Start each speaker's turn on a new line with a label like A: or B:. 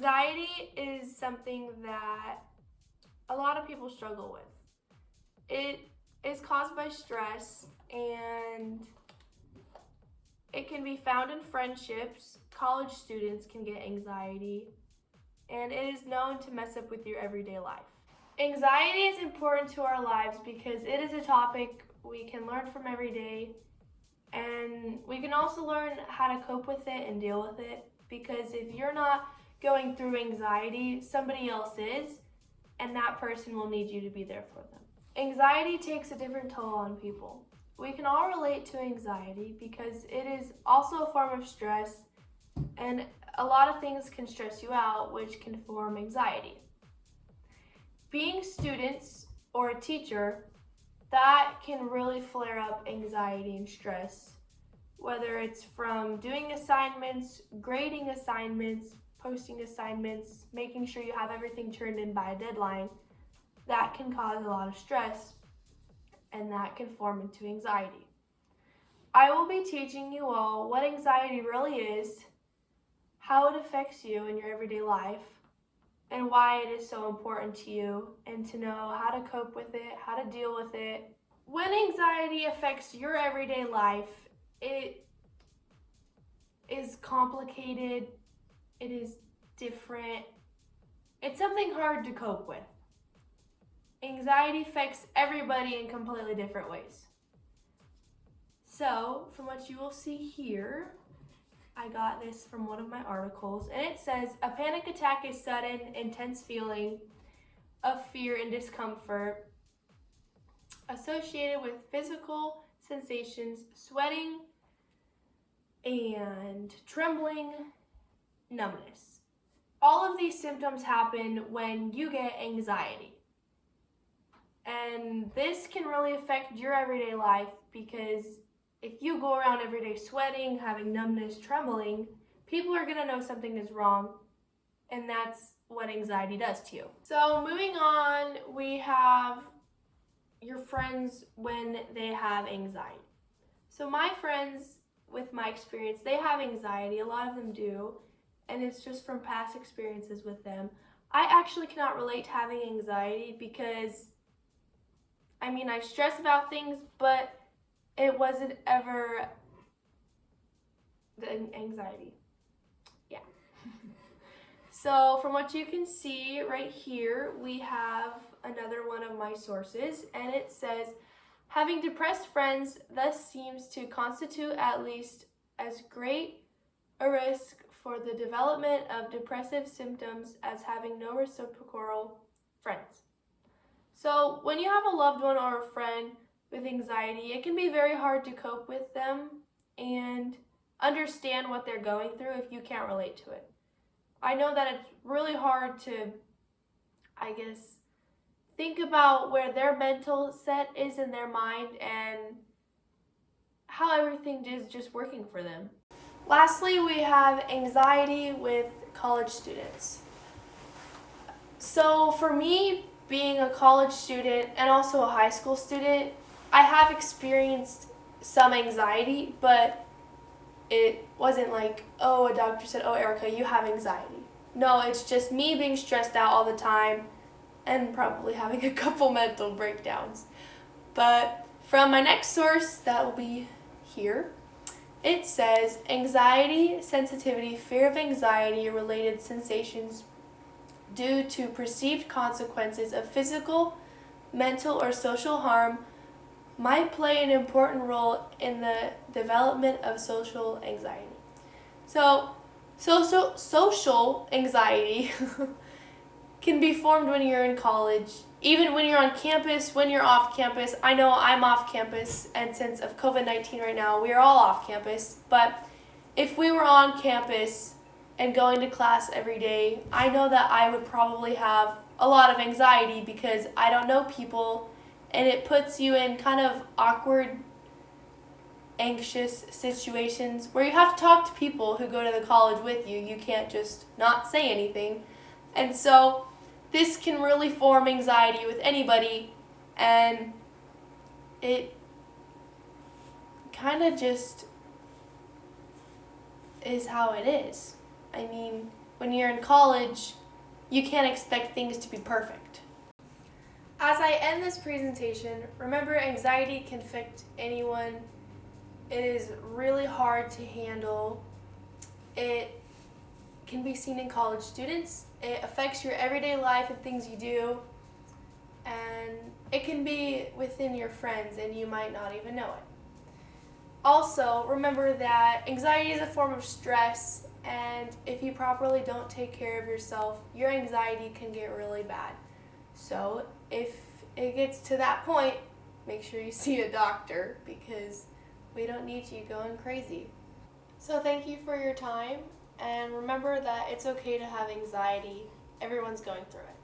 A: Anxiety is something that a lot of people struggle with. It is caused by stress and it can be found in friendships. College students can get anxiety and it is known to mess up with your everyday life. Anxiety is important to our lives because it is a topic we can learn from every day, and we can also learn how to cope with it and deal with it, because if you're not going through anxiety, somebody else is, and that person will need you to be there for them. Anxiety takes a different toll on people. We can all relate to anxiety because it is also a form of stress, and a lot of things can stress you out, which can form anxiety. Being students or a teacher, that can really flare up anxiety and stress, whether it's from doing assignments, grading assignments, posting assignments, making sure you have everything turned in by a deadline. That can cause a lot of stress and that can form into anxiety. I will be teaching you all what anxiety really is, how it affects you in your everyday life, and why it is so important to you, and to know how to cope with it, how to deal with it. When anxiety affects your everyday life, it is complicated, it is different, it's something hard to cope with. Anxiety affects everybody in completely different ways. So, from what you will see here, I got this from one of my articles, and it says, a panic attack is sudden, intense feeling of fear and discomfort associated with physical sensations, sweating and trembling, numbness. All of these symptoms happen when you get anxiety. And this can really affect your everyday life because if you go around every day sweating, having numbness, trembling, people are going to know something is wrong, and that's what anxiety does to you. So moving on, we have your friends when they have anxiety. So my friends, with my experience, they have anxiety. A lot of them do, and it's just from past experiences with them. I actually cannot relate to having anxiety because, I stress about things, but it wasn't ever the anxiety. Yeah. So from what you can see right here, we have another one of my sources, and it says, having depressed friends thus seems to constitute at least as great a risk for the development of depressive symptoms as having no reciprocal friends. So when you have a loved one or a friend with anxiety, it can be very hard to cope with them and understand what they're going through if you can't relate to it. I know that it's really hard to, think about where their mental set is in their mind and how everything is just working for them. Lastly, we have anxiety with college students. So for me, being a college student and also a high school student, I have experienced some anxiety, but it wasn't like, oh, a doctor said, oh, Erica, you have anxiety. No, it's just me being stressed out all the time and probably having a couple mental breakdowns. But from my next source, that will be here, it says, anxiety, sensitivity, fear of anxiety-related sensations due to perceived consequences of physical, mental, or social harm might play an important role in the development of social anxiety. So, social anxiety can be formed when you're in college, even when you're on campus, when you're off campus. I know I'm off campus, and since of COVID-19 right now, we are all off campus. But if we were on campus and going to class every day, I know that I would probably have a lot of anxiety because I don't know people, and it puts you in kind of awkward, anxious situations where you have to talk to people who go to the college with you. You can't just not say anything. And so this can really form anxiety with anybody, and it kind of just is how it is. when you're in college, you can't expect things to be perfect. As I end this presentation, remember anxiety can affect anyone. It is really hard to handle. It can be seen in college students. It affects your everyday life and things you do. And it can be within your friends and you might not even know it. Also, remember that anxiety is a form of stress, and if you properly don't take care of yourself, your anxiety can get really bad. So if it gets to that point, make sure you see a doctor because we don't need you going crazy. So thank you for your time, and remember that it's okay to have anxiety. Everyone's going through it.